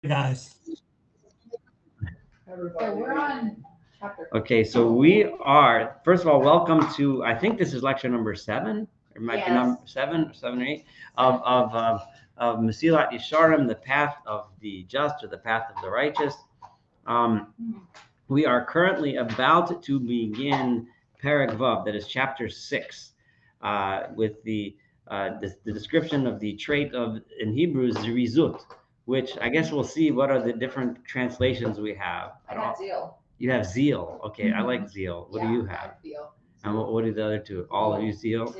guys. So we're on chapter. Okay, so we are, first of all, welcome to, I think this is lecture number 7, or it might be number 7 or 8, of Mesilat Yesharim, the path of the just, or the path of the righteous. We are currently about to begin Perek Vav, that is chapter 6, with the description of the trait of, in Hebrew, zirizut, which I guess we'll see what are the different translations we have. I got zeal. You have zeal. Okay, I like zeal. What do you have? Zeal. And what do the other two? All of you zeal?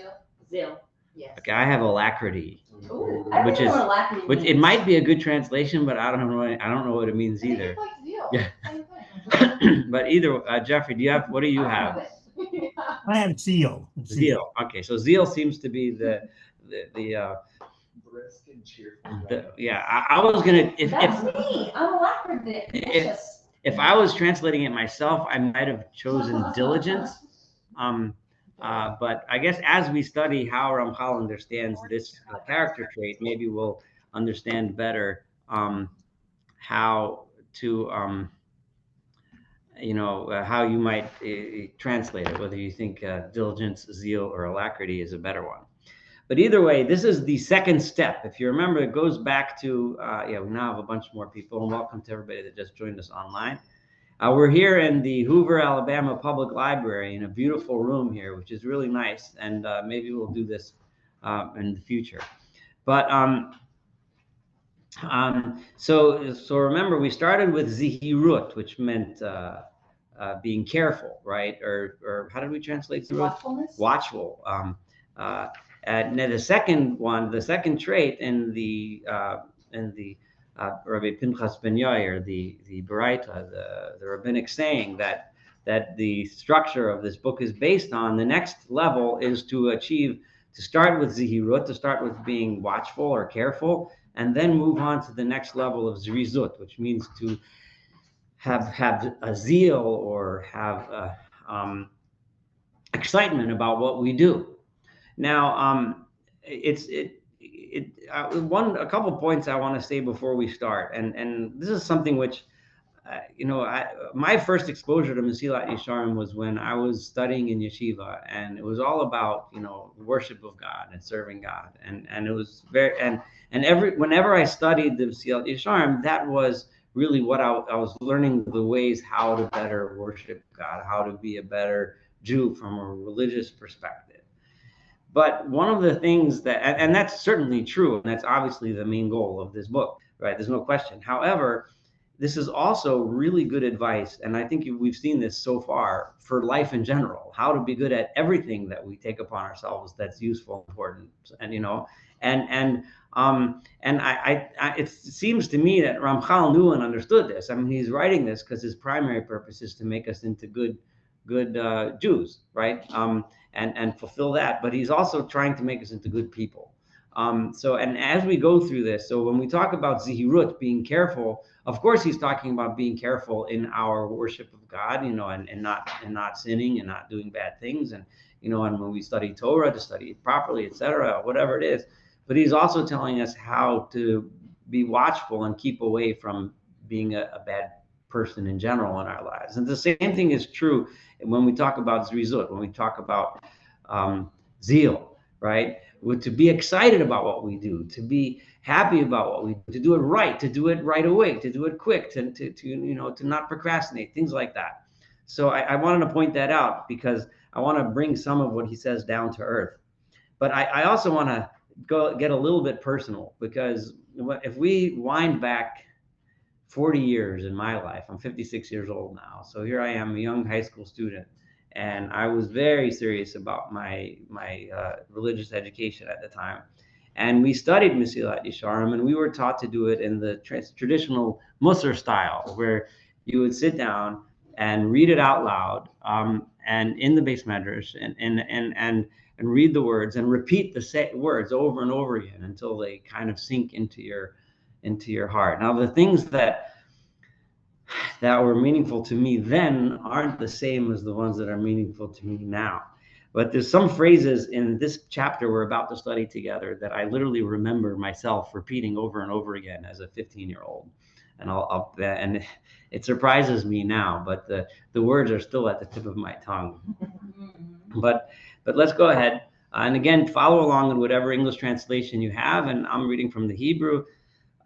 Zeal. Yes. Okay, I have alacrity. Ooh, I don't Which know is- what alacrity Which means. it might be a good translation, but I don't know what it means I think either. it's like zeal. Yeah. Same thing. But either Jeffrey, what do you have? I have zeal. Zeal. Okay, so zeal seems to be the Brisk and cheerful. I was gonna That's me. I'm alacrity. if I was translating it myself, I might have chosen diligence. But I guess as we study how Ramchal understands this character trait, maybe we'll understand better how to how you might translate it, whether you think diligence, zeal, or alacrity is a better one. But either way, this is the second step. If you remember, it goes back to, we now have a bunch more people, and welcome to everybody that just joined us online. We're here in the Hoover, Alabama Public Library in a beautiful room here, which is really nice, and maybe we'll do this in the future. But so remember, we started with zihirut, which meant being careful, right? Or how did we translate zihirut? Watchfulness. Watchful. And then the second trait in the Rabbi Pinchas Ben Yair, the Baraita, the rabbinic saying that the structure of this book is based on, the next level is to start with zihirut, to start with being watchful or careful, and then move on to the next level of zirizut, which means to have a zeal or have excitement about what we do. Now, a couple points I want to say before we start, and this is something which, my first exposure to Mesilat Yesharim was when I was studying in Yeshiva, and it was all about worship of God and serving God, and it was whenever I studied the Mesilat Yesharim, that was really what I was learning, the ways how to better worship God, how to be a better Jew from a religious perspective. But one of the things and that's certainly true, and that's obviously the main goal of this book, right? There's no question. However, this is also really good advice, and I think we've seen this so far for life in general, how to be good at everything that we take upon ourselves that's useful, important, and it seems to me that Ramchal knew and understood this. I mean, he's writing this because his primary purpose is to make us into good Jews, right? And fulfill that, but he's also trying to make us into good people. And as we go through this, so when we talk about zihirut, being careful, of course he's talking about being careful in our worship of God, and not sinning and not doing bad things, and when we study Torah, to study it properly, etc., whatever it is. But he's also telling us how to be watchful and keep away from being a bad person in general in our lives. And the same thing is true when we talk about zirizut, when we talk about zeal, right? To be excited about what we do, to be happy about what we do, to do it right, to do it right away, to do it quick, to not procrastinate, things like that. So I wanted to point that out because I want to bring some of what he says down to earth. But I also want to get a little bit personal, because if we wind back 40 years in my life, I'm 56 years old now. So here I am, a young high school student, and I was very serious about my religious education at the time. And we studied Mesilat Yesharim, and we were taught to do it in the traditional Musar style, where you would sit down and read it out loud, and in the base medrash, and read the words and repeat the words over and over again until they kind of sink into your heart. Now, the things that were meaningful to me then aren't the same as the ones that are meaningful to me now. But there's some phrases in this chapter we're about to study together that I literally remember myself repeating over and over again as a 15-year-old. and and it surprises me now, but the words are still at the tip of my tongue. But let's go ahead. And again, follow along in whatever English translation you have. And I'm reading from the Hebrew,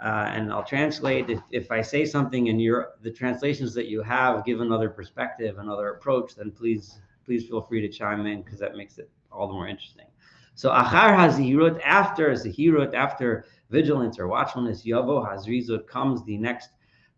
and I'll translate. If I say something and the translations that you have give another perspective, another approach, then please feel free to chime in, because that makes it all the more interesting. So achar hazihirut, after vigilance or watchfulness, yavo hazrizut, comes the next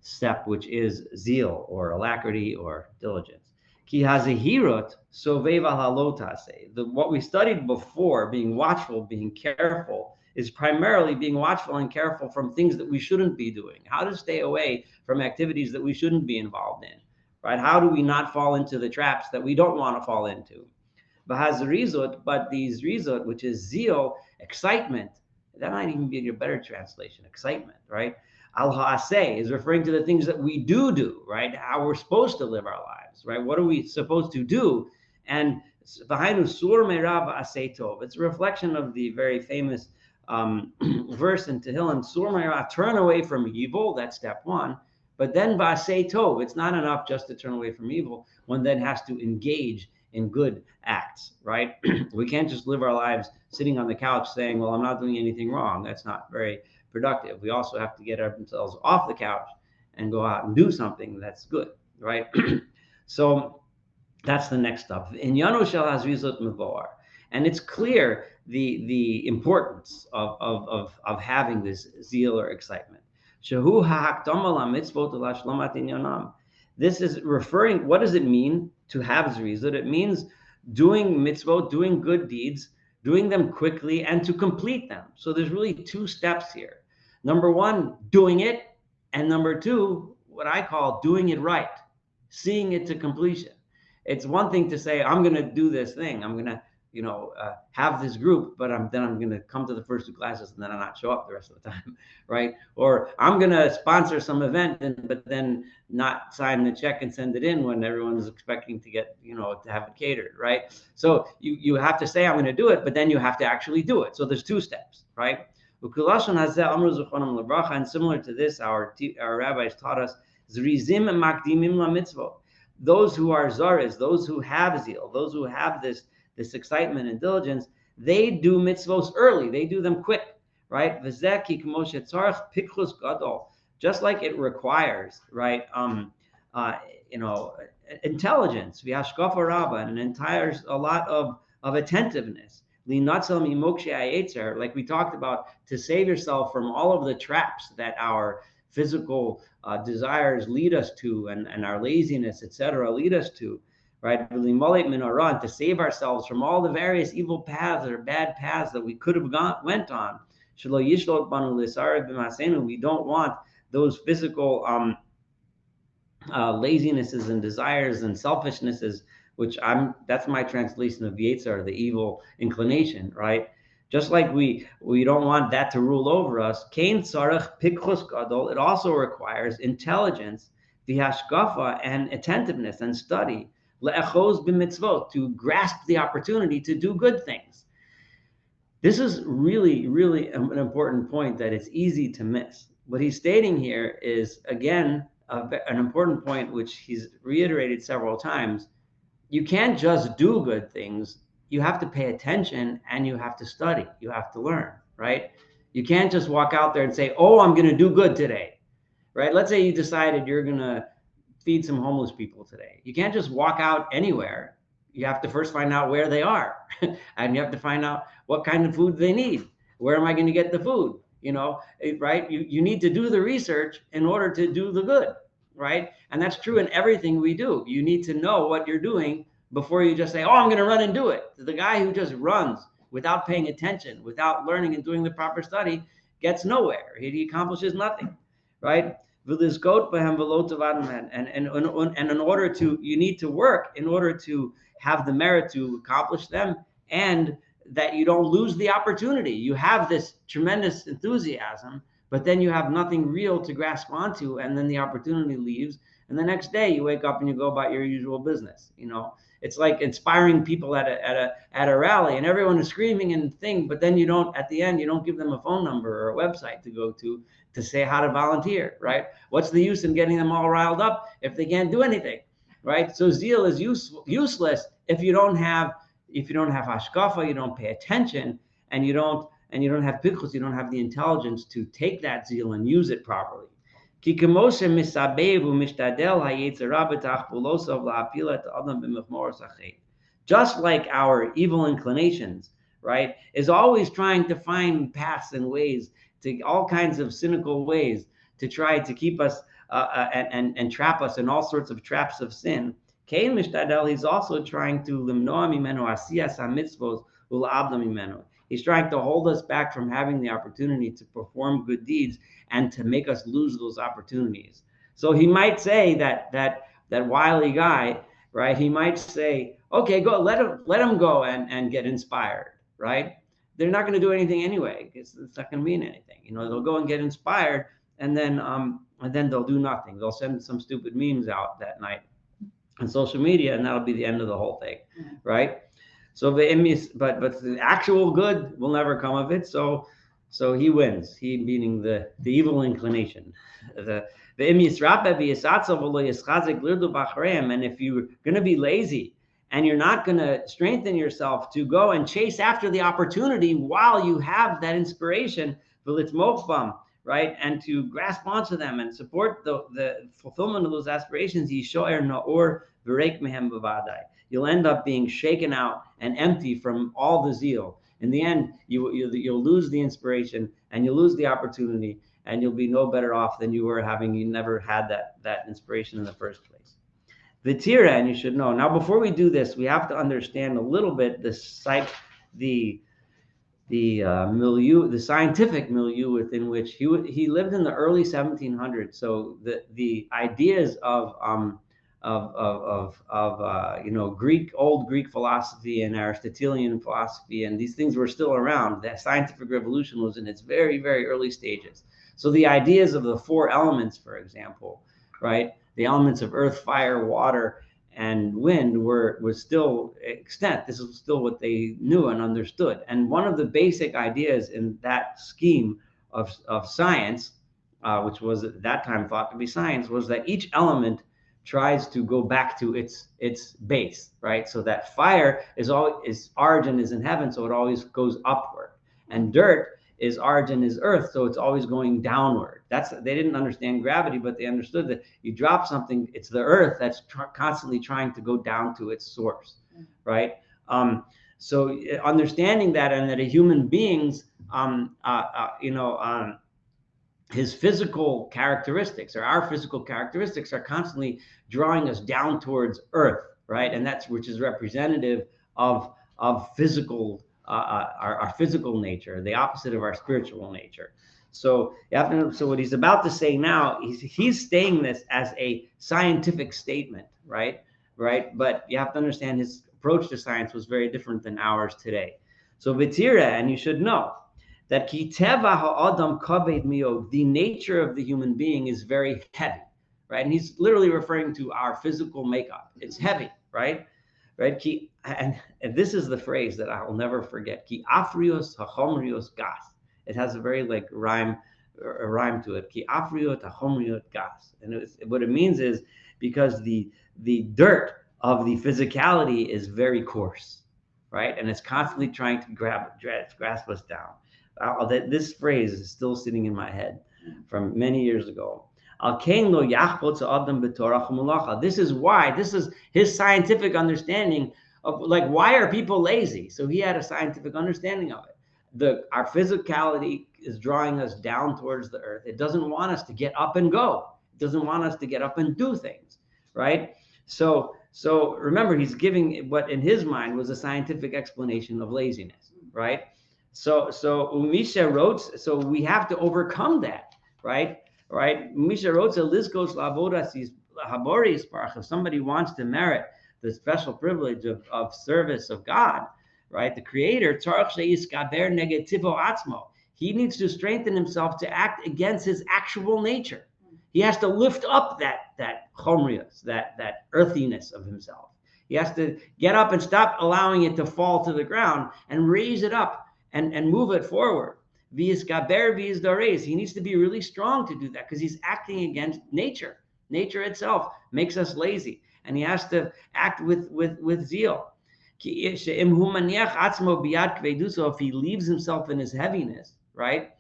step, which is zeal or alacrity or diligence. Ki hazihirut soveva halotase. What we studied before, being watchful, being careful, is primarily being watchful and careful from things that we shouldn't be doing. How to stay away from activities that we shouldn't be involved in, right? How do we not fall into the traps that we don't want to fall into? But these rizot, which is zeal, excitement, that might even be a better translation, excitement, right? Al ha'aseh is referring to the things that we do, right? How we're supposed to live our lives, right? What are we supposed to do? And it's a reflection of the very famous verse in Tehillim, sur me'ra, turn away from evil, that's step one. But then ba'aseh tov, it's not enough just to turn away from evil. One then has to engage in good acts, right? We can't just live our lives sitting on the couch saying, well, I'm not doing anything wrong. That's not very productive. We also have to get ourselves off the couch and go out and do something that's good, right? So that's the next step. In Yano Shel Hazrizot Mevoar. And it's clear the importance of having this zeal or excitement. Shehu ha'akdama lamitzvot lashlomat inyanam. This is referring, what does it mean to have zrizut? It means doing mitzvot, doing good deeds, doing them quickly, and to complete them. So there's really two steps here. Number one, doing it. And number two, what I call doing it right, seeing it to completion. It's one thing to say, I'm going to do this thing. I'm going to, have this group, but then I'm going to come to the first two classes and then I'll not show up the rest of the time, right? Or I'm going to sponsor some event, but then not sign the check and send it in when everyone's expecting to get, to have it catered, right? So you have to say, I'm going to do it, but then you have to actually do it. So there's two steps, right? And similar to this, our rabbis taught us, zrizim makdimim lamitzvot. Those who are zaris, those who have zeal, those who have this excitement and diligence, they do mitzvos early. They do them quick, right? Just like it requires, right? Intelligence, and a lot of attentiveness. Like we talked about, to save yourself from all of the traps that our physical desires lead us to, and our laziness, etc., lead us to, right? To save ourselves from all the various evil paths or bad paths that we could have went on. We don't want those physical lazinesses and desires and selfishnesses, that's my translation of Yetzar, the evil inclination, right? Just like we don't want that to rule over us. It also requires intelligence, v'hashkafa, and attentiveness and study, le'echoz b'mitzvot, to grasp the opportunity to do good things. This is really, really an important point that it's easy to miss. What he's stating here is, again, an important point which he's reiterated several times. You can't just do good things. You have to pay attention and you have to study. You have to learn, right? You can't just walk out there and say, oh, I'm going to do good today, right? Let's say you decided you're going to feed some homeless people today. You can't just walk out anywhere. You have to first find out where they are and you have to find out what kind of food they need. Where am I going to get the food? Right? You need to do the research in order to do the good, right? And that's true in everything we do. You need to know what you're doing before you just say, oh, I'm going to run and do it. The guy who just runs without paying attention, without learning and doing the proper study, gets nowhere. He accomplishes nothing, right? And in order to, you need to work in order to have the merit to accomplish them, and that you don't lose the opportunity. You have this tremendous enthusiasm, but then you have nothing real to grasp onto, and then the opportunity leaves. And the next day you wake up and you go about your usual business. It's like inspiring people at a rally, and everyone is screaming and but then at the end you don't give them a phone number or a website to go to. to say how to volunteer, right? What's the use in getting them all riled up if they can't do anything, right? So zeal is useless if you don't have hashkafa, you don't pay attention, and you don't have pichus, you don't have the intelligence to take that zeal and use it properly. Just like our evil inclinations, right, is always trying to find paths and ways, to all kinds of cynical ways, to try to keep us and trap us in all sorts of traps of sin. Cain mishtadel, he's also trying to limnoa mimenu asiyas hamitzvos ula'abda mimenu. He's trying to hold us back from having the opportunity to perform good deeds and to make us lose those opportunities. So he might say that wily guy, right? He might say, okay, go, let him go and get inspired, right? They're not going to do anything anyway. It's not going to mean anything. They'll go and get inspired, and then they'll do nothing. They'll send some stupid memes out that night on social media, and that'll be the end of the whole thing, right? So but the actual good will never come of it. So he wins. He meaning the evil inclination. And if you're going to be lazy and you're not going to strengthen yourself to go and chase after the opportunity while you have that inspiration, right, and to grasp onto them and support the fulfillment of those aspirations, you'll end up being shaken out and empty from all the zeal. In the end, you'll lose the inspiration and you'll lose the opportunity, and you'll be no better off than you were having you never had that inspiration in the first place. The tira, and you should know. Now, before we do this, we have to understand a little bit the milieu, the scientific milieu within which he lived in the early 1700s. So the ideas of old Greek philosophy and Aristotelian philosophy, and these things were still around. The scientific revolution was in its very, very early stages. So the ideas of the four elements, for example, right, the elements of earth, fire, water, and wind was still extant. This was still what they knew and understood. And one of the basic ideas in that scheme of science, which was at that time thought to be science, was that each element tries to go back to its base, right? So that fire its origin is in heaven, so it always goes upward. And dirt, its origin is earth, so it's always going downward. They didn't understand gravity, but they understood that you drop something, it's the earth that's constantly trying to go down to its source, right? So understanding that, and that a human being's his physical characteristics, or our physical characteristics, are constantly drawing us down towards earth, right? And which is representative of physical, our physical nature, the opposite of our spiritual nature. So what he's about to say now, he's saying this as a scientific statement, right? But you have to understand his approach to science was very different than ours today. So vitira, and you should know that ki teva ha'adam kaved miod, the nature of the human being is very heavy, right? And he's literally referring to our physical makeup. It's heavy, right? And this is the phrase that I will never forget. Ki afrios hachomrios gas. It has a very rhyme to it. Ki afriot hachomriot gas. And what it means is because the dirt of the physicality is very coarse, right? And it's constantly trying to grasp us down. This phrase is still sitting in my head from many years ago. This is why, this is his scientific understanding of why are people lazy? So he had a scientific understanding of it. Our physicality is drawing us down towards the earth. It doesn't want us to get up and go. It doesn't want us to get up and do things, right? So remember, he's giving what in his mind was a scientific explanation of laziness, right? So Umisha wrote, so we have to overcome that, right? Umisha wrote, if somebody wants to merit the special privilege of service of God, right? The Creator, he needs to strengthen himself to act against his actual nature. He has to lift up that chomrius, that earthiness of himself. He has to get up and stop allowing it to fall to the ground and raise it up and move it forward. V'yiskaber v'yizdareis. He needs to be really strong to do that because he's acting against nature. Nature itself makes us lazy, and he has to act with zeal. If he leaves himself in his heaviness, right?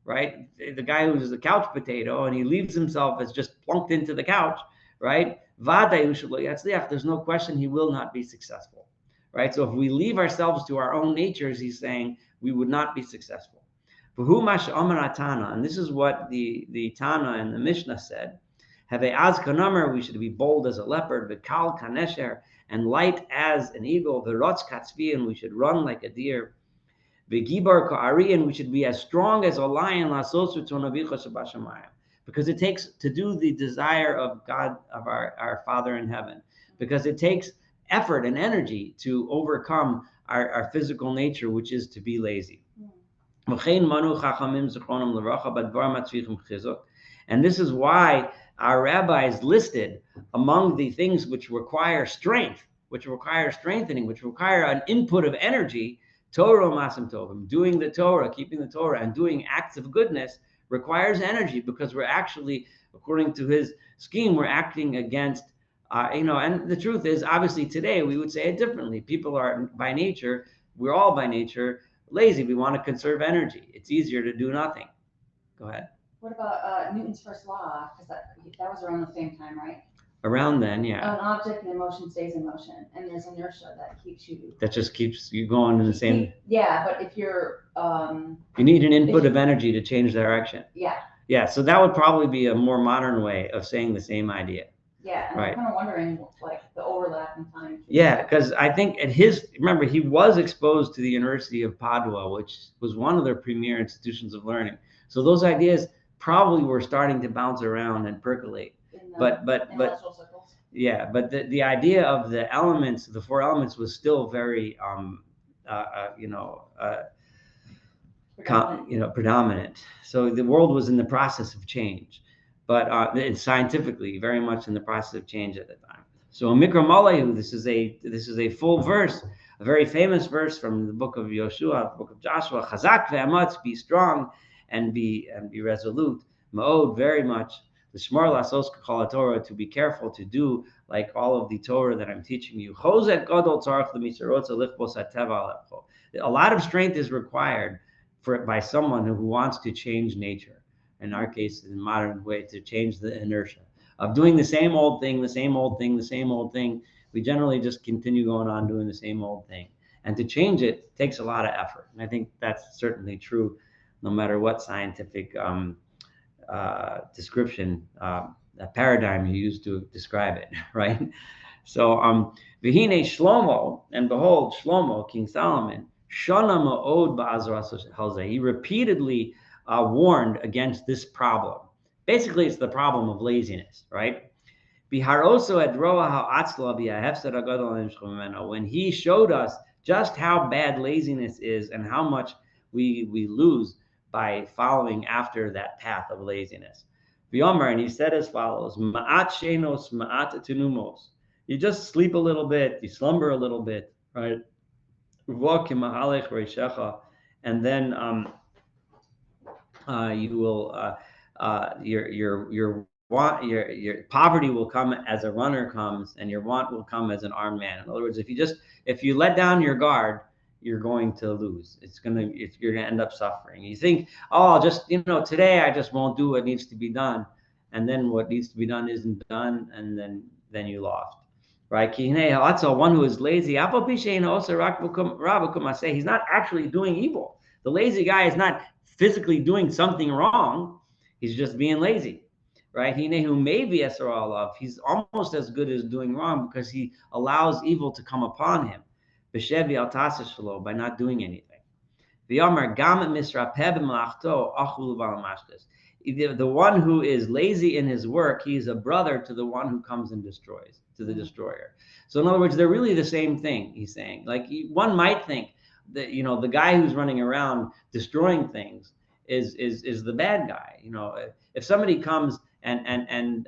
The guy who's the couch potato and he leaves himself as just plunked into the couch, right? There's no question he will not be successful, right? So if we leave ourselves to our own natures, he's saying we would not be successful. And this is what the Tana and the Mishnah said. We should be bold as a leopard, v'kal kanesher, and light as an eagle, v'rotz katzvi, and we should run like a deer, v'gibar ka'ari, and we should be as strong as a lion, because it takes to do the desire of God, of our Father in heaven, because it takes effort and energy to overcome our physical nature, which is to be lazy. And this is why our rabbis listed among the things which require strength, which require strengthening, which require an input of energy, Torah masim tovim, doing the Torah, keeping the Torah, and doing acts of goodness requires energy, because we're actually, according to his scheme, we're acting against, and the truth is, obviously today we would say it differently. People are by nature, we're all by nature lazy. We want to conserve energy. It's easier to do nothing. Go ahead. What about Newton's first law? Because that was around the same time, right? Around then, yeah. An object in motion stays in motion, and there's inertia that keeps you. That just keeps you going in the same. Yeah, but if you're. You need an input of energy to change direction. Yeah. Yeah, so that would probably be a more modern way of saying the same idea. Yeah, and right. I'm kind of wondering, like, the overlap in time. Yeah, because I think remember, he was exposed to the University of Padua, which was one of their premier institutions of learning. So those ideas probably were starting to bounce around and percolate. But yeah, but the idea of the elements, the four elements, was still very predominant. So the world was in the process of change, but scientifically very much in the process of change at the time. So Mikra Malayu, this is a full verse, a very famous verse from the book of Yoshua, the book of Joshua. Chazak ve'amatz, be strong and be resolute. Ma'od, very much. The Shmar lasos k'chol Torah, to be careful to do like all of the Torah that I'm teaching you. Chozek gadol tzarich l'misarotza lichbos hateva lepcho. A lot of strength is required by someone who wants to change nature. In our case, in modern way, to change the inertia of doing the same old thing, the same old thing, the same old thing. We generally just continue going on doing the same old thing. And to change it takes a lot of effort. And I think that's certainly true, no matter what scientific description, paradigm you use to describe it, right? So, Vihine Shlomo, and behold, Shlomo, King Solomon, Shana Ma'od Ba'azras Halzeh. He repeatedly warned against this problem. Basically, it's the problem of laziness, right? When he showed us just how bad laziness is and how much we lose by following after that path of laziness. And he said as follows: Ma'at shenos, ma'at tenumos. You just sleep a little bit, you slumber a little bit, right? And then you will your poverty will come as a runner comes, and your want will come as an armed man. In other words, if you let down your guard, you're going to lose. You're gonna end up suffering. You think, oh, just today I just won't do what needs to be done, and then what needs to be done isn't done, and then you lost. Right? Also, one who is lazy, he's not actually doing evil. The lazy guy is not physically doing something wrong. He's just being lazy. Right? He's almost as good as doing wrong, because he allows evil to come upon him by not doing anything. The one who is lazy in his work, he is a brother to the one who comes and destroys, to the destroyer. So in other words, they're really the same thing, he's saying. Like, one might think that, the guy who's running around destroying things is the bad guy. If somebody comes and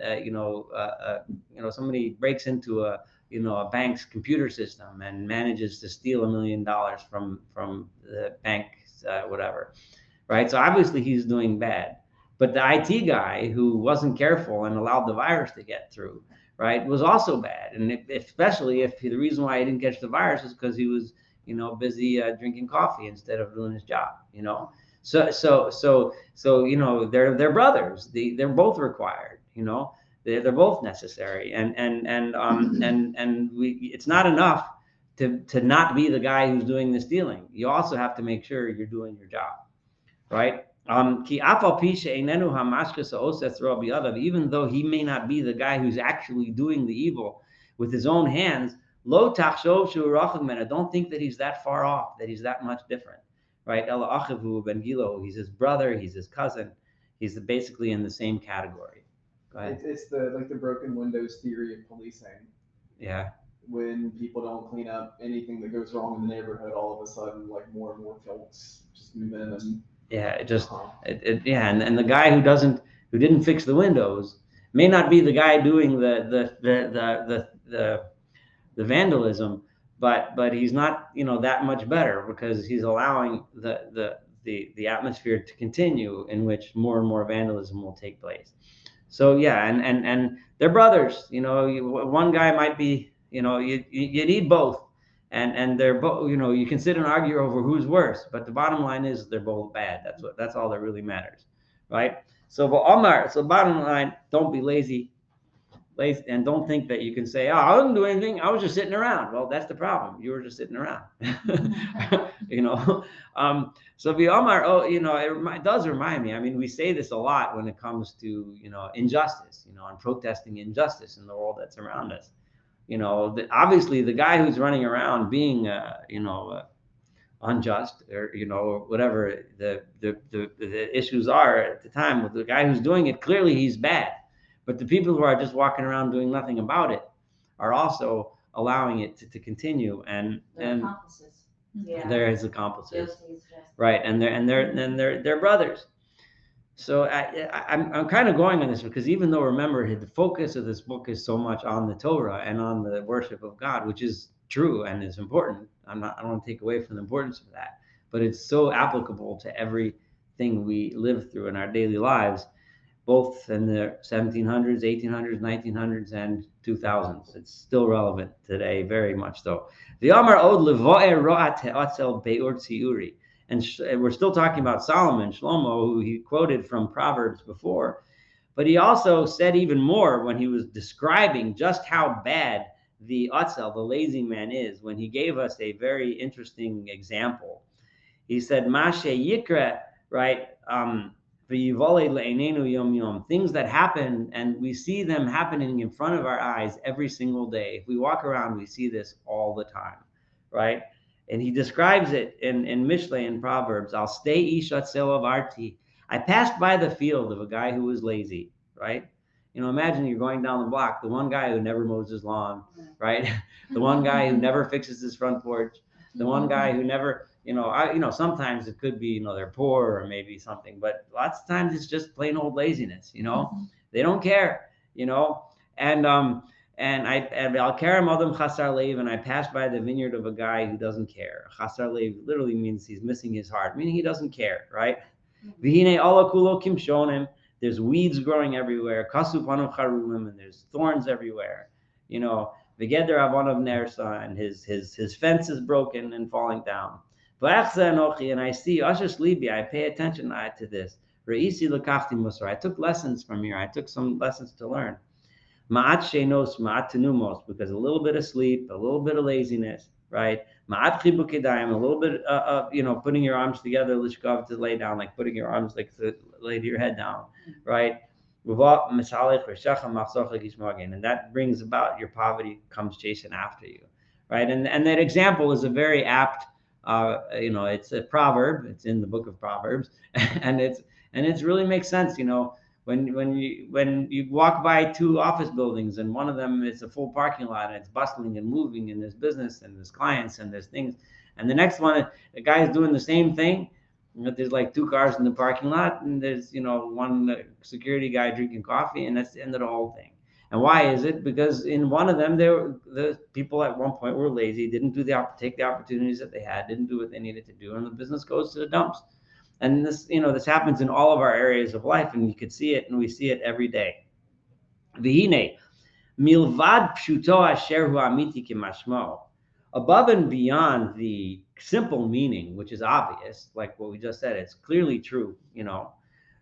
somebody breaks into a bank's computer system and manages to steal $1 million from the bank's whatever, right? So obviously he's doing bad. But the IT guy who wasn't careful and allowed the virus to get through, right, was also bad. And especially if the reason why he didn't catch the virus is because he was, busy drinking coffee instead of doing his job, So they're brothers. They're both required, they're both necessary. And it's not enough to not be the guy who's doing the stealing. You also have to make sure you're doing your job, right? Even though he may not be the guy who's actually doing the evil with his own hands, don't think that he's that far off, that he's that much different, right? He's his brother, he's his cousin, he's basically in the same category. Go ahead. It's the broken windows theory of policing. Yeah. When people don't clean up anything that goes wrong in the neighborhood, all of a sudden, like more and more folks just move in and. Yeah, and the guy who didn't fix the windows may not be the guy doing the vandalism, but he's not that much better, because he's allowing the atmosphere to continue in which more and more vandalism will take place. So yeah, and they're brothers. One guy might be, you need both. And they're both, you can sit and argue over who's worse, but the bottom line is they're both bad. That's all that really matters, right? So bottom line, don't be lazy, and don't think that you can say, oh, I didn't do anything, I was just sitting around. Well, that's the problem. You were just sitting around. So it does remind me. I mean, we say this a lot when it comes to injustice, and protesting injustice in the world that's around us. Obviously the guy who's running around being, unjust, or whatever the issues are at the time with the guy who's doing it, clearly he's bad. But the people who are just walking around doing nothing about it are also allowing it to continue. And Accomplices. Yeah. they're his accomplices, Guilty, yes. right? And they're brothers. So I'm kind of going on this because even though, remember, the focus of this book is so much on the Torah and on the worship of God, which is true and is important. I don't want to take away from the importance of that, but it's so applicable to everything we live through in our daily lives, both in the 1700s, 1800s, 1900s, and 2000s. It's still relevant today, very much so. The Amar Od Levoe Ro'at He'atzel Be'ur Tziuri. And we're still talking about Solomon, Shlomo, who he quoted from Proverbs before. But he also said even more when he was describing just how bad the Atzel, the lazy man, is, when he gave us a very interesting example. He said, Mashe Yikra, right? Things that happen, and we see them happening in front of our eyes every single day. If we walk around, we see this all the time, right? And he describes it in Mishlei and Proverbs. I'll stay ishat of arti. I passed by the field of a guy who was lazy, right? Imagine you're going down the block, the one guy who never mows his lawn, right? The one guy who never fixes his front porch, the one guy who never, sometimes it could be, they're poor or maybe something, but lots of times it's just plain old laziness, They don't care, And Al Karam Adam Chasar Leiv, and I passed by the vineyard of a guy who doesn't care. Chasar Leiv literally means he's missing his heart, meaning he doesn't care, right? V'hinei ala kulo kimshonim. There's weeds growing everywhere. Kasu panav charulim, and there's thorns everywhere. V'geder avonav nersa, and his fence is broken and falling down. V'achza anochi, and I see Asher Libi. I pay attention to this. Re'isi lekachti musar. I took lessons from here. I took some lessons to learn. Ma'at shenos, ma'at tenumos, because a little bit of sleep, a little bit of laziness, right? Ma'at chibukidayim, a little bit putting your arms together, lishkav, to lay down, like putting your arms like to lay your head down, right? And that brings about your poverty comes chasing after you, right? And that example is a very apt, it's a proverb. It's in the book of Proverbs, and it really makes sense, When you walk by two office buildings and one of them is a full parking lot and it's bustling and moving and there's business and there's clients and there's things, and the next one, the guy is doing the same thing, but there's like two cars in the parking lot and there's one security guy drinking coffee, and that's the end of the whole thing. And why is it? Because in one of them, the people at one point were lazy, didn't take the opportunities that they had, didn't do what they needed to do, and the business goes to the dumps. And this, this happens in all of our areas of life, and you could see it, and we see it every day. V'hine, milvad pshuto asher hu amiti kimashmo. Above and beyond the simple meaning, which is obvious, like what we just said, it's clearly true,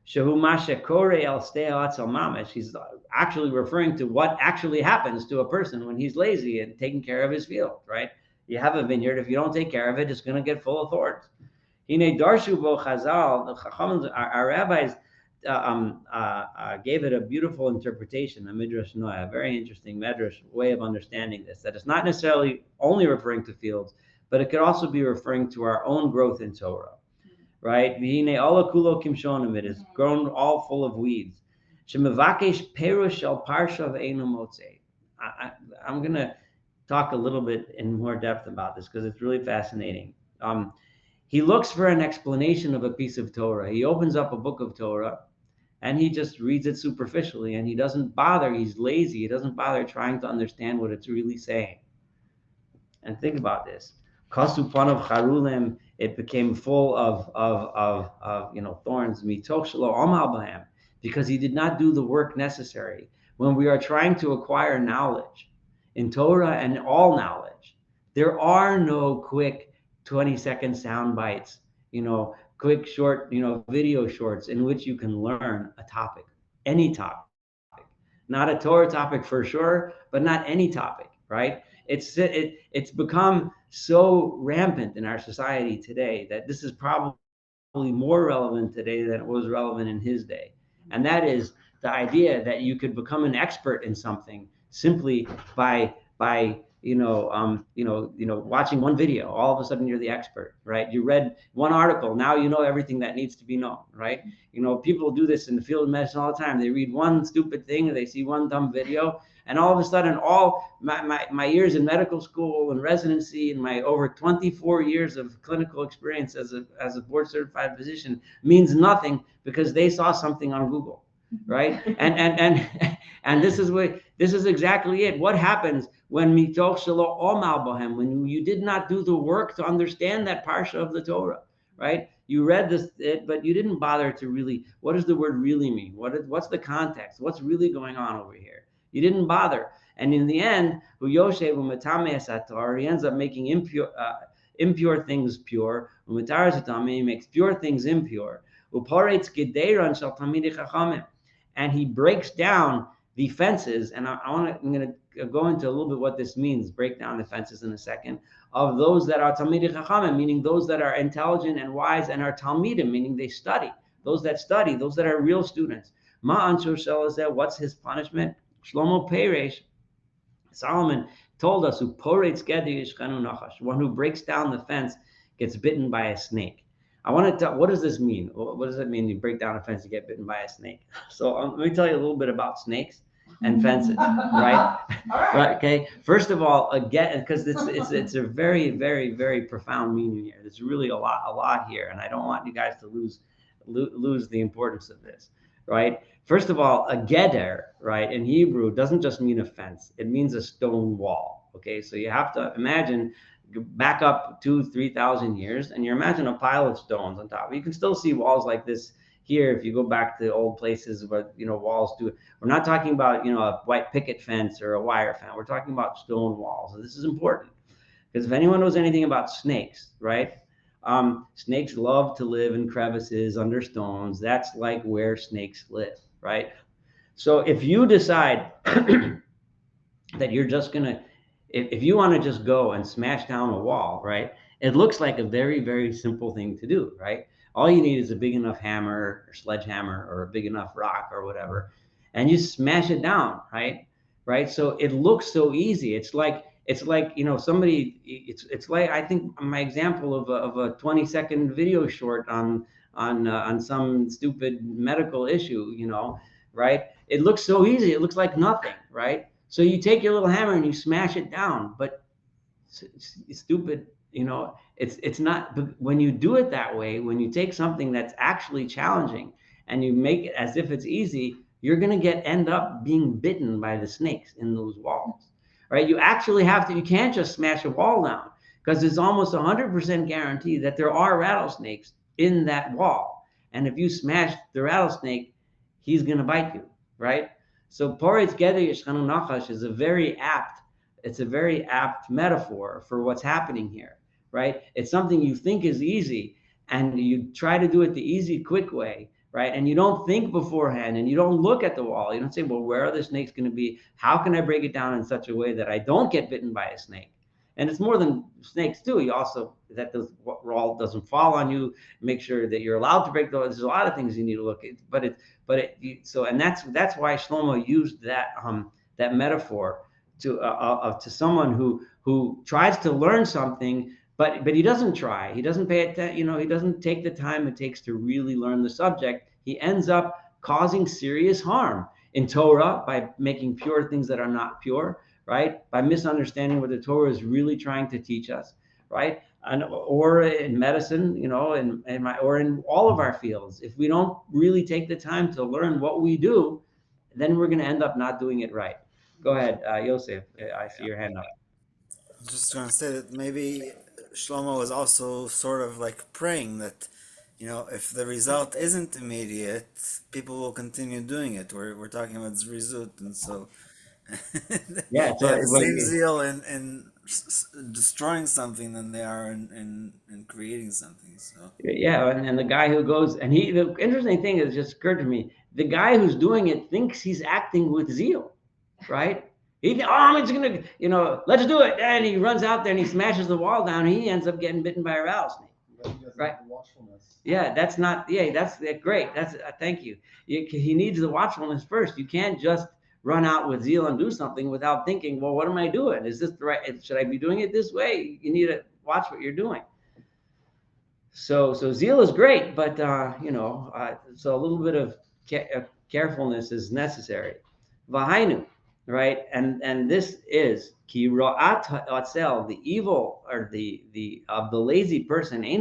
Shehu mashe kore el stei atzal mamash. He's actually referring to what actually happens to a person when he's lazy and taking care of his field, right? You have a vineyard. If you don't take care of it, it's going to get full of thorns. Hine darshu bo chazal. The chachamim, our rabbis, gave it a beautiful interpretation, a midrash noah, a very interesting midrash way of understanding this. That it's not necessarily only referring to fields, but it could also be referring to our own growth in Torah. Right? It is grown all full of weeds. I'm going to talk a little bit in more depth about this because it's really fascinating. He looks for an explanation of a piece of Torah. He opens up a book of Torah and he just reads it superficially, and he doesn't bother. He's lazy. He doesn't bother trying to understand what it's really saying. And think about this. Kasu panav charulem, it became full of thorns. Mitoch shelo amal b'hem, because he did not do the work necessary. When we are trying to acquire knowledge in Torah and all knowledge, there are no quick 20-second sound bites, quick short, video shorts in which you can learn a topic, any topic, not a Torah topic for sure, but not any topic, right? It's become so rampant in our society today that this is probably more relevant today than it was relevant in his day. And that is the idea that you could become an expert in something simply by watching one video. All of a sudden you're the expert, right? You read one article, now you know everything that needs to be known, right? People do this in the field of medicine all the time. They read one stupid thing, or they see one dumb video, and all of a sudden, all my years in medical school and residency and my over 24 years of clinical experience as a board certified physician means nothing because they saw something on Google, right? And this is exactly it. What happens when mitoch shelo omal bohem, when you did not do the work to understand that parsha of the Torah, right? You read but you didn't bother to really, what does the word really mean? What's the context? What's really going on over here? You didn't bother. And in the end, he ends up making impure things pure. He makes pure things impure. And he breaks down the fences. And I'm going to go into a little bit what this means, break down the fences in a second, of those that are Talmidei Chachamim, meaning those that are intelligent and wise, and are Talmidim, meaning they study. Those that study, those that are real students. What's his punishment? Shlomo Peresh, Solomon told us, one who breaks down the fence gets bitten by a snake. I want to tell, what does this mean? What does it mean you break down a fence to get bitten by a snake? So let me tell you a little bit about snakes and fences, right? Right. Okay. First of all, again, because it's a very, very, very profound meaning here. There's really a lot here, and I don't want you guys to lose the importance of this, right? First of all, a geder, right, in Hebrew doesn't just mean a fence. It means a stone wall. Okay, so you have to imagine, back up 2,000-3,000 years, and you imagine a pile of stones on top. You can still see walls like this here if you go back to old places where walls do it. We're not talking about a white picket fence or a wire fence. We're talking about stone walls. And this is important because if anyone knows anything about snakes, right? Snakes love to live in crevices under stones. That's like where snakes live, right? So if you decide that you're just gonna, if you want to just go and smash down a wall, right? It looks like a very, very simple thing to do, right? All you need is a big enough hammer or sledgehammer or a big enough rock or whatever, and you smash it down, right? Right. So it looks so easy. It's like somebody. It's like, I think my example of a 20-second video short on some stupid medical issue, right? It looks so easy. It looks like nothing, right? So you take your little hammer and you smash it down, but it's stupid. It's not. But when you do it that way, when you take something that's actually challenging and you make it as if it's easy, you're going to end up being bitten by the snakes in those walls, right? You actually have to. You can't just smash a wall down because it's almost 100% guaranteed that there are rattlesnakes in that wall. And if you smash the rattlesnake, he's going to bite you, right? So Poretz Geder Yishchanu Nachash is a very apt metaphor for what's happening here, right? It's something you think is easy, and you try to do it the easy, quick way, right? And you don't think beforehand, and you don't look at the wall. You don't say, well, where are the snakes going to be? How can I break it down in such a way that I don't get bitten by a snake? And it's more than snakes too. You also, that the wall doesn't fall on you. Make sure that you're allowed to break those. There's a lot of things you need to look at, and that's why Shlomo used that metaphor to someone who tries to learn something, but he doesn't try. He doesn't pay attention. He doesn't take the time it takes to really learn the subject. He ends up causing serious harm in Torah by making pure things that are not pure, right? By misunderstanding what the Torah is really trying to teach us, right? Or in medicine, or in all of our fields. If we don't really take the time to learn what we do, then we're going to end up not doing it right. Go ahead, Yosef. I see your hand up. I was just gonna say that maybe Shlomo was also sort of like praying that, if the result isn't immediate, people will continue doing it. We're talking about zrizut, and so Yeah. they So, have the same zeal in destroying something than they are in creating something. So yeah, and the guy who goes, and the interesting thing is just occurred to me, the guy who's doing it thinks he's acting with zeal, right? I'm just gonna, let's do it. And he runs out there and he smashes the wall down. And he ends up getting bitten by a rattlesnake. Right. Yeah, that's great. That's thank you. He needs the watchfulness first. You can't just run out with zeal and do something without thinking, well, what am I doing? Is this the right? Should I be doing it this way? You need to watch what you're doing. So zeal is great, but so a little bit of carefulness is necessary. Vahainu, right? And this is ki ra'at atzel, the evil or the of the lazy person. It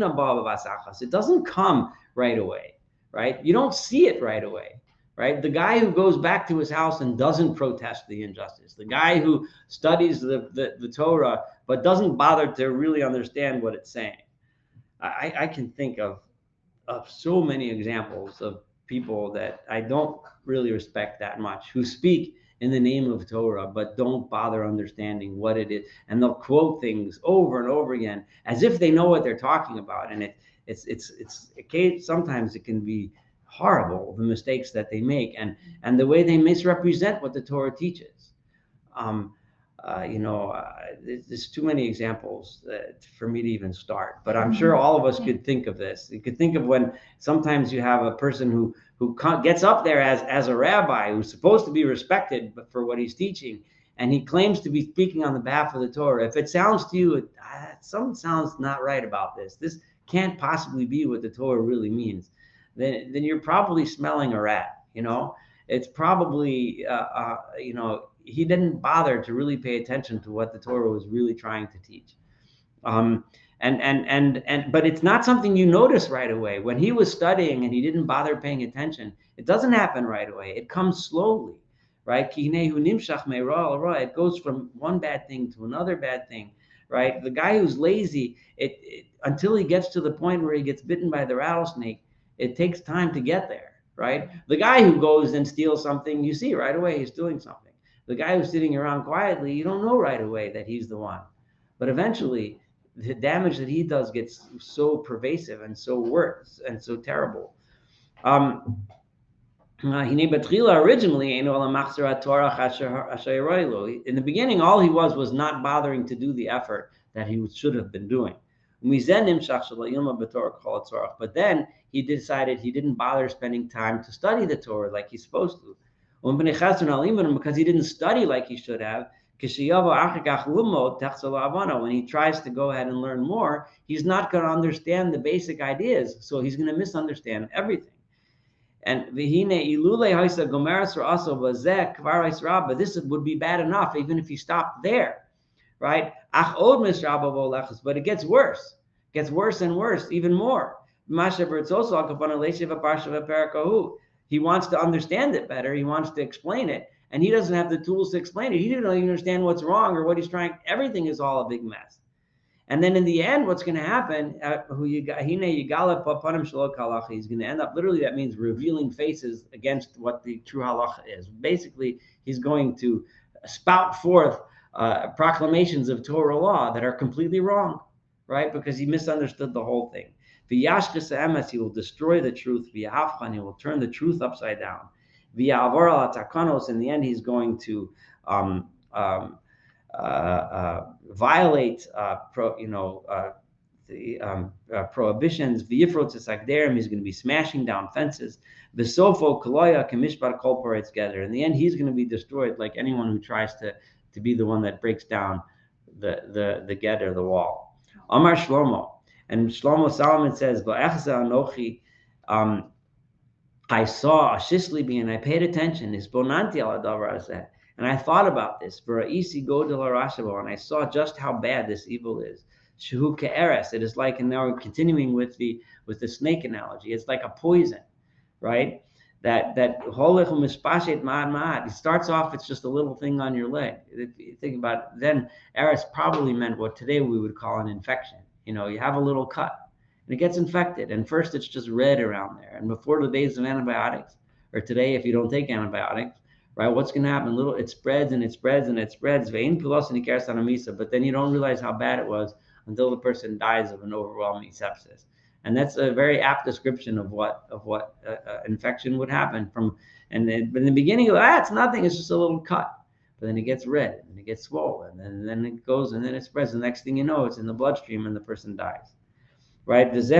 doesn't come right away, right? You don't see it right away, right? The guy who goes back to his house and doesn't protest the injustice, the guy who studies the Torah but doesn't bother to really understand what it's saying. I can think of so many examples of people that I don't really respect that much, who speak in the name of Torah, but don't bother understanding what it is. And they'll quote things over and over again as if they know what they're talking about. And sometimes it can be horrible, the mistakes that they make and the way they misrepresent what the Torah teaches. There's too many examples for me to even start, but I'm sure all of us could think of this. You could think of when sometimes you have a person who gets up there as a rabbi who's supposed to be respected for what he's teaching, and he claims to be speaking on the behalf of the Torah. If it sounds to you, something sounds not right about this. This can't possibly be what the Torah really means. Then you're probably smelling a rat. It's probably he didn't bother to really pay attention to what the Torah was really trying to teach. But it's not something you notice right away. When he was studying and he didn't bother paying attention, it doesn't happen right away. It comes slowly, right? It goes from one bad thing to another bad thing, right? The guy who's lazy, until he gets to the point where he gets bitten by the rattlesnake, it takes time to get there, right? The guy who goes and steals something, you see right away he's doing something. The guy who's sitting around quietly, you don't know right away that he's the one. But eventually, the damage that he does gets so pervasive and so worse and so terrible. Originally, in the beginning, all he was not bothering to do the effort that he should have been doing. But then he decided he didn't bother spending time to study the Torah like he's supposed to. Because he didn't study like he should have, when he tries to go ahead and learn more, he's not going to understand the basic ideas, so he's going to misunderstand everything. And this would be bad enough even if he stopped there, right? But it gets worse. It gets worse and worse, even more. He wants to understand it better. He wants to explain it. And he doesn't have the tools to explain it. He doesn't even understand what's wrong or what he's trying. Everything is all a big mess. And then in the end, what's going to happen, he's going to end up, literally that means revealing faces against what the true halacha is. Basically, he's going to spout forth proclamations of Torah law that are completely wrong, right? Because he misunderstood the whole thing. He will destroy the truth. He will turn the truth upside down. In the end, he's going to violate the prohibitions. He's going to be smashing down fences. In the end, he's going to be destroyed like anyone who tries to be the one that breaks down the geder, the wall. Amar Shlomo. And Shlomo Solomon says, I saw a shislibi and I paid attention. And I thought about this. And I saw just how bad this evil is. It is like, and now we're continuing with the snake analogy. It's like a poison, right? That it starts off, it's just a little thing on your leg. If you think about it, then eris probably meant what today we would call an infection. You have a little cut and it gets infected, and first it's just red around there. And before the days of antibiotics, or today if you don't take antibiotics, right, what's going to happen? It spreads and it spreads and it spreads. But then you don't realize how bad it was until the person dies of an overwhelming sepsis. And that's a very apt description of what infection would happen from. But in the beginning, it's nothing. It's just a little cut. But then it gets red and it gets swollen, and then it goes and then it spreads. The next thing you know, it's in the bloodstream and the person dies. Right? And that's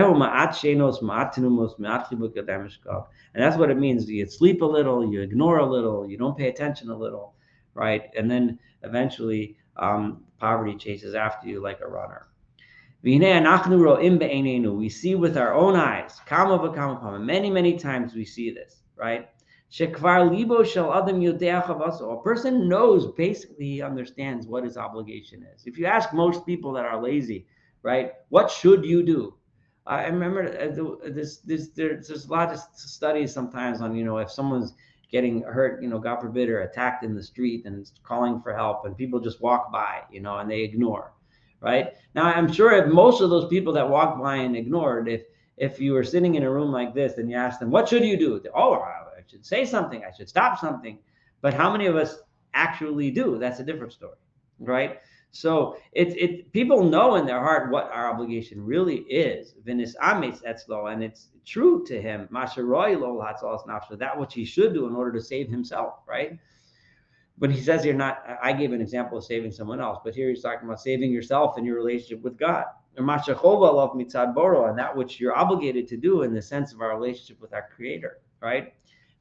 what it means. You sleep a little, you ignore a little, you don't pay attention a little, right? And then eventually poverty chases after you like a runner. We see with our own eyes, many, many times we see this, right? A person knows, basically he understands what his obligation is. If you ask most people that are lazy, right, what should you do? I remember there's a lot of studies sometimes on, if someone's getting hurt, God forbid, or attacked in the street and calling for help, and people just walk by, and they ignore, right? Now, I'm sure if most of those people that walked by and ignored, if you were sitting in a room like this and you asked them, what should you do? I should say something. I should stop something. But how many of us actually do? That's a different story, right? So people know in their heart what our obligation really is. And it's true to him. That which he should do in order to save himself, right? But he says here, I gave an example of saving someone else, but here he's talking about saving yourself and your relationship with God. And that which you're obligated to do in the sense of our relationship with our Creator, right?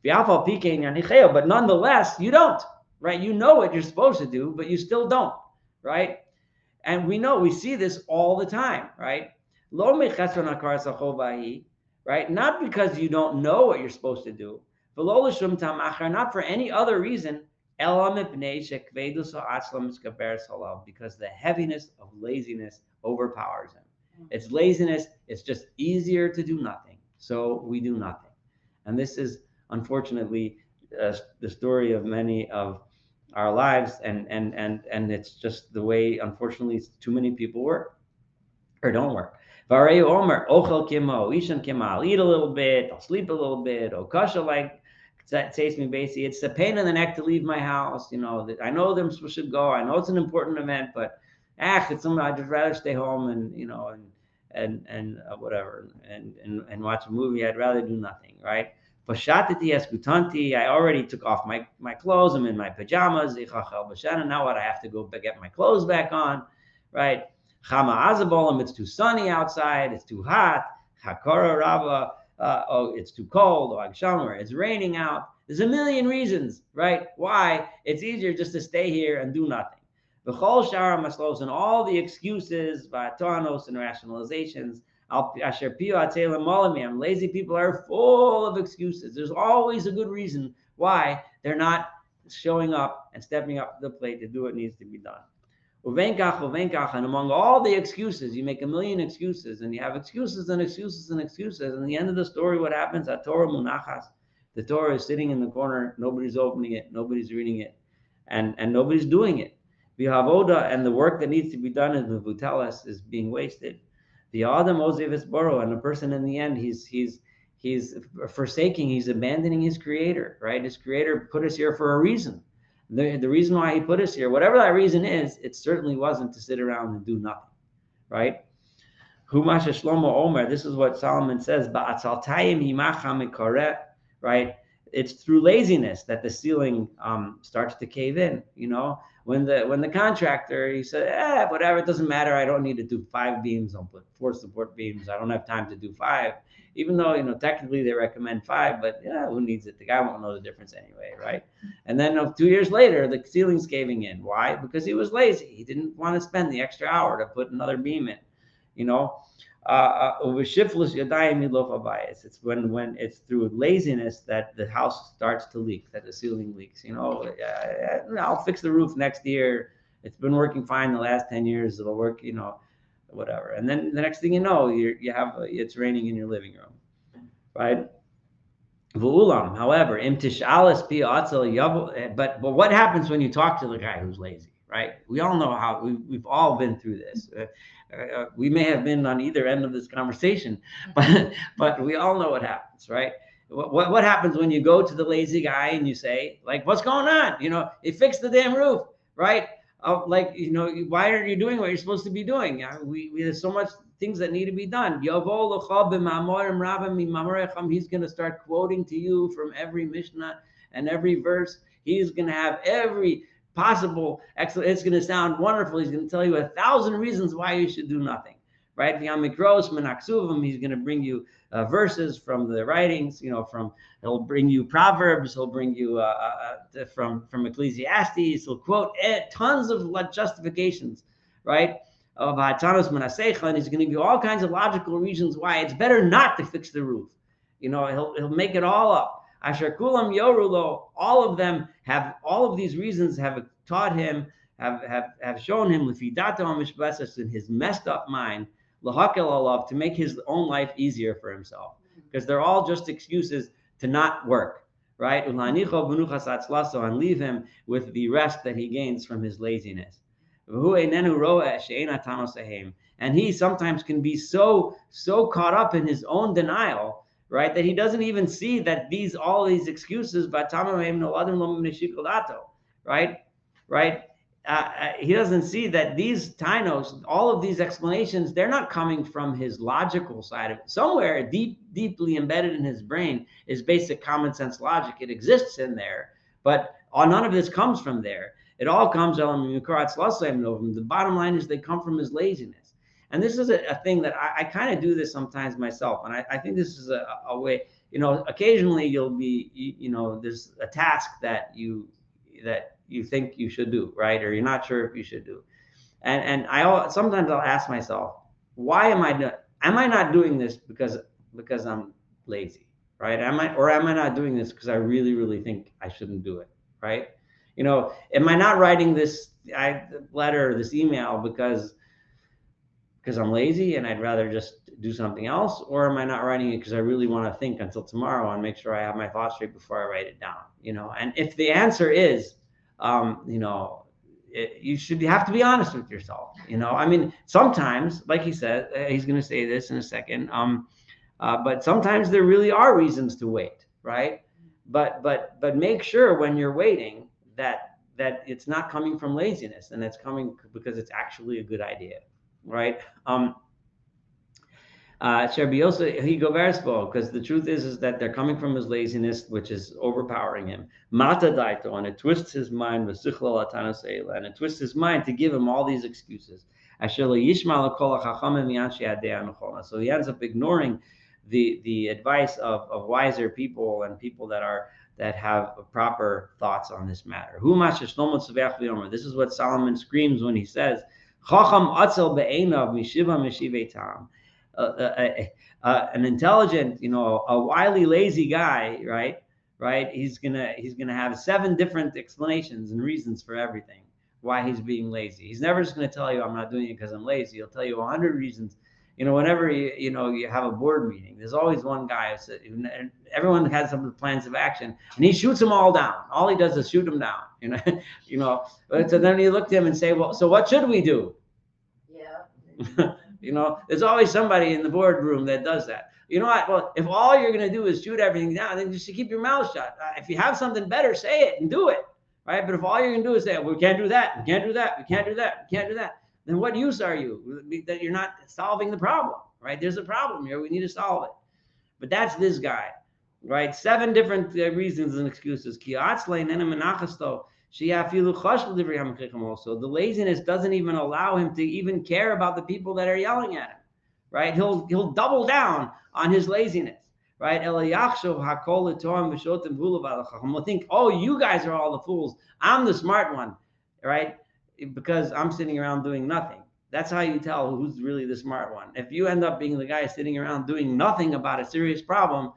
But nonetheless, you don't, right? You know what you're supposed to do, but you still don't. Right? And we see this all the time, right? Right? Not because you don't know what you're supposed to do, not for any other reason, because the heaviness of laziness overpowers him. It's laziness, it's just easier to do nothing. So we do nothing. And this is unfortunately the story of many of our lives, and it's just the way, unfortunately, too many people work or don't work. I'll eat a little bit, I'll sleep a little bit, it's a pain in the neck to leave my house. I know them should go, I know it's an important event, but it's something I'd just rather stay home and whatever and watch a movie. I'd rather do nothing, right? I already took off my clothes. I'm in my pajamas. Now what? I have to go get my clothes back on, right? It's too sunny outside. It's too hot. It's too cold. It's raining out. There's a million reasons, right? Why it's easier just to stay here and do nothing. And all the excuses, va'tonos and rationalizations. Lazy people are full of excuses. There's always a good reason why they're not showing up and stepping up to the plate to do what needs to be done. And among all the excuses, you make a million excuses, and you have excuses and excuses and excuses. And at the end of the story, what happens? Torah munachas. The Torah is sitting in the corner. Nobody's opening it. Nobody's reading it, and nobody's doing it. The havoda and the work that needs to be done in the vutalas is being wasted. The adam ozev boro, and the person in the end, he's forsaking, he's abandoning his creator, right? His creator put us here for a reason. The reason why he put us here, whatever that reason is, it certainly wasn't to sit around and do nothing, right? Humasha Shlomo Omer, this is what Solomon says, Ba'atzaltayim himacham mikoret, right? It's through laziness that the ceiling starts to cave in. You know, when the contractor, he said, whatever, it doesn't matter. I don't need to do 5 beams. I'll put 4 support beams. I don't have time to do 5, even though, you know, technically they recommend 5, but yeah, who needs it? The guy won't know the difference anyway, right? And then 2 years later, the ceiling's caving in. Why? Because he was lazy. He didn't want to spend the extra hour to put another beam in. You know, it's when it's through laziness that the house starts to leak, that the ceiling leaks. You know, I'll fix the roof next year. It's been working fine the last 10 years. It'll work, you know, whatever. And then the next thing you know, it's raining in your living room, right? However, but what happens when you talk to the guy who's lazy, right? We all know how we've all been through this. We may have been on either end of this conversation, but we all know what happens, right? What happens when you go to the lazy guy and you say, like, what's going on? You know, he fixed the damn roof, right? Like, you know, why aren't you doing what you're supposed to be doing? There's so much things that need to be done. He's going to start quoting to you from every Mishnah and every verse. He's going to have every possible excellent. It's going to sound wonderful. He's going to tell you 1,000 reasons why you should do nothing, right? He's going to bring you verses from the writings, you know, he'll bring you Proverbs, he'll bring you from Ecclesiastes, he'll quote tons of justifications, right? Of Hatanos Manasecha, and he's going to give you all kinds of logical reasons why it's better not to fix the roof. You know, he'll make it all up. Asher kulam yorulo, all of them have, all of these reasons have taught him, have shown him with Fidato Mishbesas in his messed up mind, lahakel alav, to make his own life easier for himself, because they're all just excuses to not work, right? And leave him with the rest that he gains from his laziness. And he sometimes can be so caught up in his own denial, right, that he doesn't even see that all these excuses, right? He doesn't see that these tainos, all of these explanations, they're not coming from his logical side of it. Somewhere deeply embedded in his brain is basic common sense logic. It exists in there, but none of this comes from there. It all comes from the bottom line is they come from his laziness. And this is a thing that I kind of do this sometimes myself. And I think this is a way, you know, occasionally you'll be, you know, there's a task that you think you should do, right? Or you're not sure if you should do. And sometimes I'll ask myself, why am I not doing this because I'm lazy, right? Am I not doing this because I really, really think I shouldn't do it, right? You know, am I not writing this letter, this email because I'm lazy and I'd rather just do something else? Or am I not writing it because I really want to think until tomorrow and make sure I have my thoughts straight before I write it down? You know, and if the answer is, you know, you have to be honest with yourself. You know, I mean, sometimes, like he said, he's going to say this in a second, but sometimes there really are reasons to wait, right? But make sure when you're waiting that it's not coming from laziness, and it's coming because it's actually a good idea, right? Because the truth is that they're coming from his laziness, which is overpowering him. Mata daito, and it twists his mind with and it twists his mind to give him all these excuses. So he ends up ignoring the advice of wiser people and people that have proper thoughts on this matter. This is what Solomon screams when he says, an intelligent, you know, a wily, lazy guy, right? He's gonna have 7 different explanations and reasons for everything why he's being lazy. He's never just gonna tell you I'm not doing it because I'm lazy. He'll tell you 100 reasons, whenever you have a board meeting, there's always one guy and everyone has some plans of action, and he shoots them all down. All he does is shoot them down. But so then you look to him and say, well, so what should we do? Yeah. There's always somebody in the boardroom that does that. You know what? Well, if all you're going to do is shoot everything down, then just keep your mouth shut. If you have something better, say it and do it, right? But if all you're going to do is say, well, we can't do that, we can't do that, we can't do that, we can't do that, then what use are you? That you're not solving the problem, right? There's a problem here. We need to solve it. But that's this guy, right? 7 different reasons and excuses. Also, the laziness doesn't even allow him to even care about the people that are yelling at him, right? He'll double down on his laziness, right? He'll think, oh, you guys are all the fools. I'm the smart one, right? Because I'm sitting around doing nothing. That's how you tell who's really the smart one. If you end up being the guy sitting around doing nothing about a serious problem,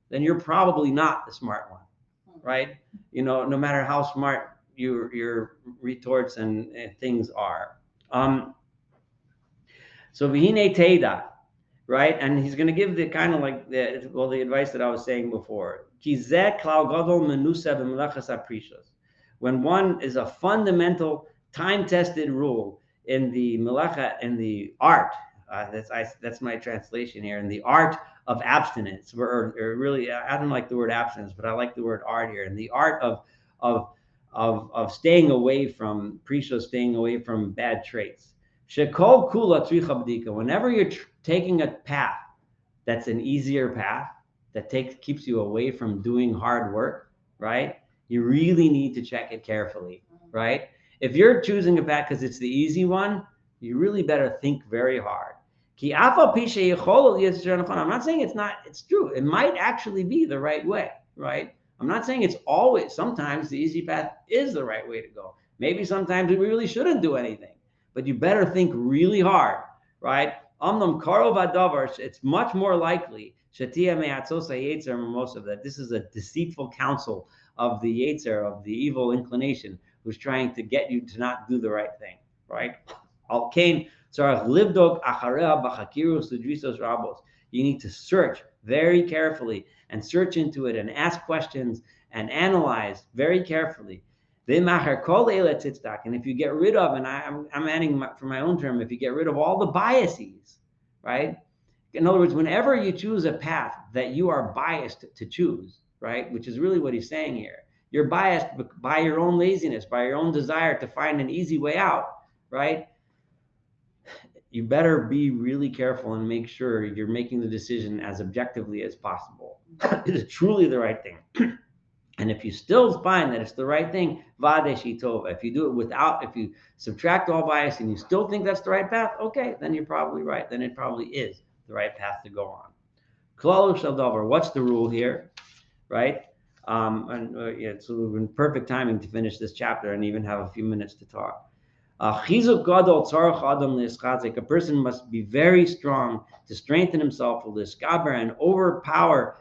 then you're probably not the smart one, right? No matter how smart your retorts and things are. So v'hinei teda, right? And he's going to give the kind of like the advice that I was saying before. Ki zeh klal gadol menusa b'melachas aprishos. When one is a fundamental, time-tested rule in the melacha, in the art, that's my translation here, in the art of abstinence, or really, I don't like the word abstinence, but I like the word art here, and the art of staying away from prishos, staying away from bad traits. Shekol kula tzricha b'dika. Whenever you're taking a path that's an easier path, that keeps you away from doing hard work, right? You really need to check it carefully, right? If you're choosing a path because it's the easy one, you really better think very hard. I'm not saying it's true. It might actually be the right way, right? I'm not saying it's always, sometimes the easy path is the right way to go. Maybe sometimes we really shouldn't do anything, but you better think really hard, right? It's much more likely that this is a deceitful counsel of the Yetzer, of the evil inclination, who's trying to get you to not do the right thing, right? You need to search very carefully and search into it and ask questions and analyze very carefully. And if you get rid of, and I'm adding for my own term, if you get rid of all the biases, right? In other words, whenever you choose a path that you are biased to choose, right? Which is really what he's saying here. You're biased by your own laziness, by your own desire to find an easy way out, right? You better be really careful and make sure you're making the decision as objectively as possible. Is it truly the right thing? And if you still find that it's the right thing, if you do it if you subtract all bias and you still think that's the right path, okay, then you're probably right. Then it probably is the right path to go on. Klal shel davar. What's the rule here, right? It's in perfect timing to finish this chapter and even have a few minutes to talk. A person must be very strong to strengthen himself and overpower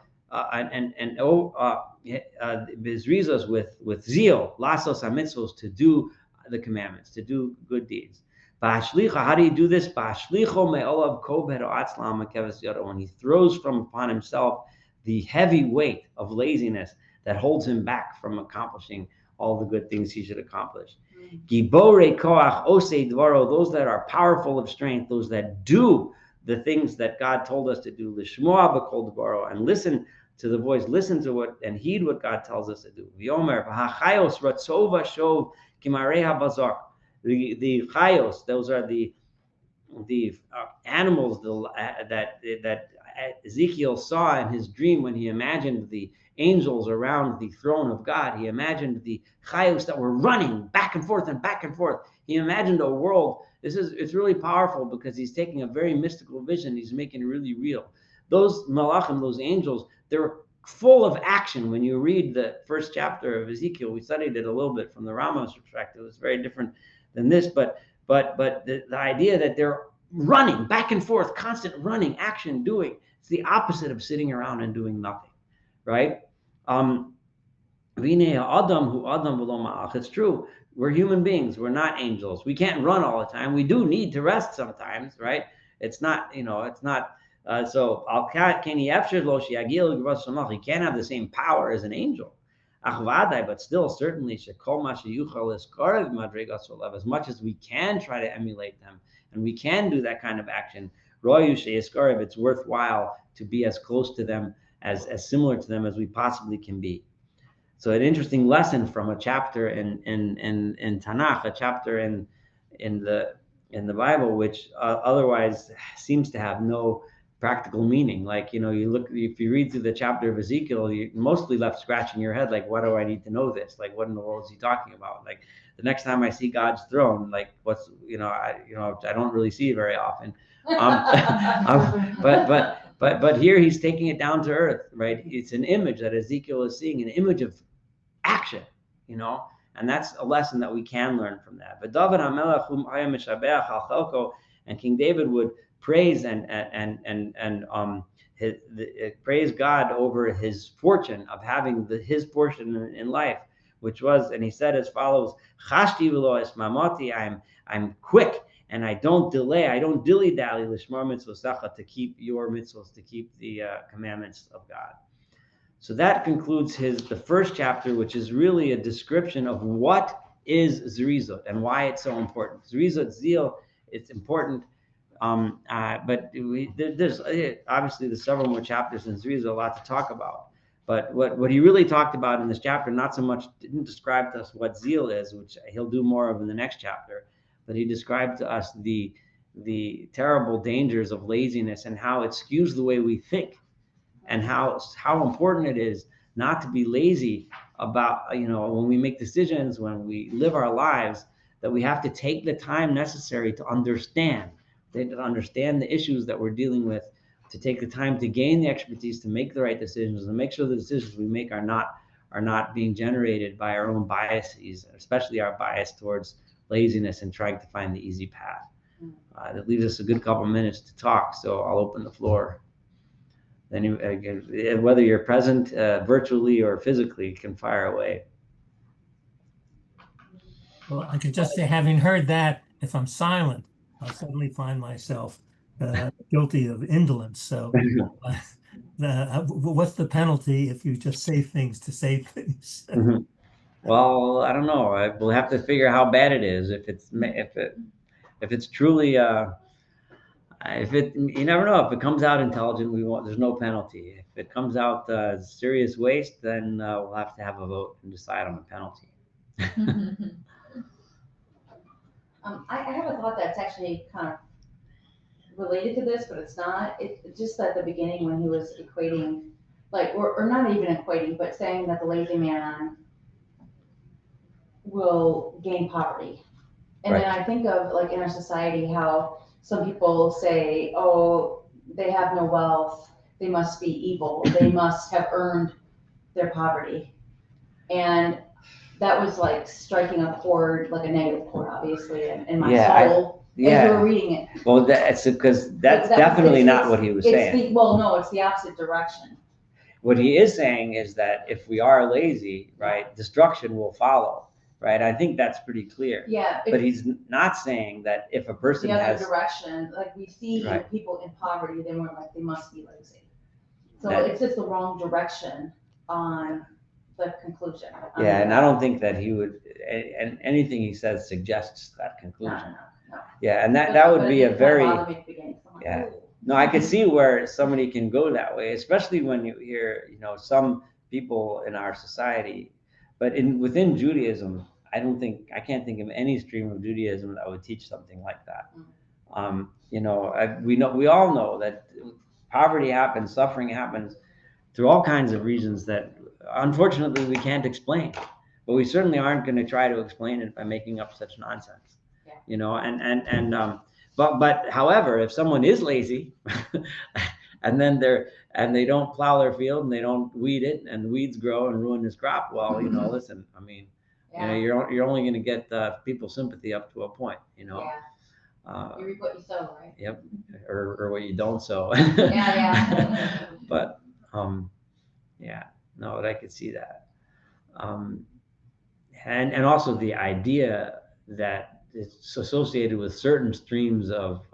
bizrizos with zeal, lasos hamitzvos, to do the commandments, to do good deeds. How do you do this? When he throws from upon himself the heavy weight of laziness that holds him back from accomplishing all the good things he should accomplish. Gibore koach osei dvaro, those that are powerful of strength, those that do the things that God told us to do, lishmoa b'kol dvaro, and listen to the voice, listen to what and heed what God tells us to do. V'yomer v'hachayos ratzova shov kimareha bazar. The chayos, those are the animals that Ezekiel saw in his dream when he imagined the angels around the throne of God. He imagined the chayos that were running back and forth and back and forth. He imagined a world. It's really powerful because he's taking a very mystical vision. He's making it really real. Those malachim, those angels, they're full of action. When you read the first chapter of Ezekiel, we studied it a little bit from the Rambam's perspective. It's very different than this, but the idea that they're running back and forth, constant running, action, doing, it's the opposite of sitting around and doing nothing, right? It's true. We're human beings. We're not angels. We can't run all the time. We do need to rest sometimes, right? It's not, it's not. So al keni efshir lo she'yagil gvas shamach. He can't have the same power as an angel. But still, certainly, as much as we can try to emulate them, and we can do that kind of action, it's worthwhile to be as close to them, as similar to them as we possibly can be. So an interesting lesson from a chapter in Tanakh, a chapter in the Bible, which otherwise seems to have no practical meaning. Like, if you read through the chapter of Ezekiel, you're mostly left scratching your head, like, what do I need to know this? Like, what in the world is he talking about? Like, the next time I see God's throne, like, what's, I don't really see it very often. But here he's taking it down to earth, right? It's an image that Ezekiel is seeing, an image of action, and that's a lesson that we can learn from that. But David HaMelech, and King David would praise praise God over his fortune of having his portion in life, which was, and he said as follows: "Chashti v'lo esmamoti," I'm quick and I don't delay, I don't dilly dally l'shmar mitzvosecha, to keep your mitzvos, to keep the commandments of God. So that concludes the first chapter, which is really a description of what is Zerizot and why it's so important. Zerizot, zeal, it's important. But there's obviously there's several more chapters in Zerizot, a lot to talk about. But what he really talked about in this chapter, not so much, didn't describe to us what zeal is, which he'll do more of in the next chapter, but he described to us the terrible dangers of laziness and how it skews the way we think, and how important it is not to be lazy about, when we make decisions, when we live our lives, that we have to take the time necessary to understand the issues that we're dealing with, to take the time to gain the expertise to make the right decisions, and make sure the decisions we make are not being generated by our own biases, especially our bias towards laziness and trying to find the easy path. That leaves us a good couple minutes to talk, so I'll open the floor. Then whether you're present virtually or physically, you can fire away. Well, I could just say, having heard that, if I'm silent, I'll suddenly find myself guilty of indolence. So what's the penalty if you just say things to say things? Well, I don't know. We'll have to figure how bad it is. If it's truly, you never know. If it comes out intelligent, there's no penalty. If it comes out serious waste, then we'll have to have a vote and decide on a penalty. I have a thought that's actually kind of related to this, but it's not. It's just at the beginning when he was equating, or not even equating, but saying that the lazy man will gain poverty. And Right. then I think of, like, in our society, how some people say, oh, they have no wealth, they must be evil, they must have earned their poverty. And that was like striking a chord, like a negative chord, obviously, in my soul as you were reading it. Well, that's because that's definitely not what he was saying. No, it's the opposite direction. What he is saying is that if we are lazy, right, destruction will follow, right? I think that's pretty clear. Yeah. But he's not saying that if a person the other has direction, like we see Right. people in poverty, then we're like, they must be lazy. So it's just the wrong direction on the conclusion. Yeah, and I don't think that he would, and anything he says suggests that conclusion. No. Yeah, and that would be a very, yeah. No, I could see where somebody can go that way, especially when you hear, some people in our society, but within Judaism, I can't think of any stream of Judaism that would teach something like that. We all know that poverty happens, suffering happens through all kinds of reasons that unfortunately we can't explain, but we certainly aren't going to try to explain it by making up such nonsense. But however, if someone is lazy and then they don't plow their field and they don't weed it, and weeds grow and ruin his crop, well, listen, I mean, you're only going to get people's sympathy up to a point, you reap what you sow, right? Yep, or what you don't sow. Yeah. But no, I could see that. And also the idea that it's associated with certain streams of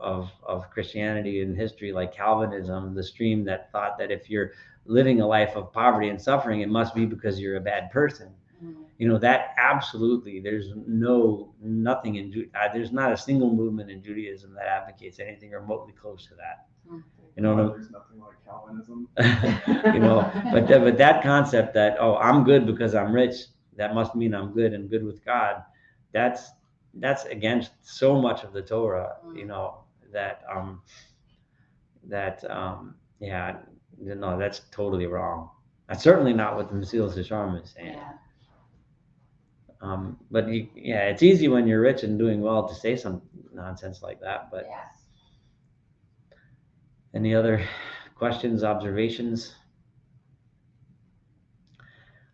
Christianity and history, like Calvinism, the stream that thought that if you're living a life of poverty and suffering, it must be because you're a bad person. You know, that absolutely, there's nothing in there's not a single movement in Judaism that advocates anything remotely close to that. You know, There's nothing like Calvinism. you know, but that concept that, oh, I'm good because I'm rich, that must mean I'm good and good with God. That's against so much of the Torah, you know, yeah, no, that's totally wrong. That's certainly not what the Mesilat Yesharim is saying. Yeah. But yeah, it's easy when you're rich and doing well to say some nonsense like that. But Yeah. any other questions, observations?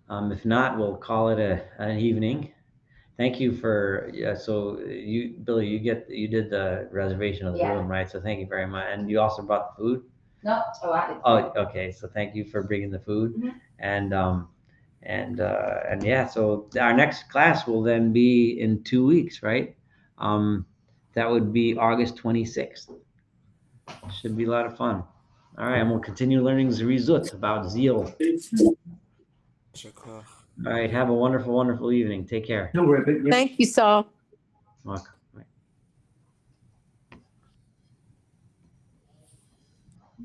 If not, we'll call it an evening. Thank you for so you, Billy, you did the reservation of the room, right? So thank you very much, and you also brought the food. No, I did. Oh, okay. So thank you for bringing the food, and yeah. So our next class will then be in 2 weeks, right? That would be August 26th. Should be a lot of fun. All right, and we'll continue learning Zerizut about zeal. All right, have a wonderful, wonderful evening. Take care. No, Thank you, Saul. Welcome.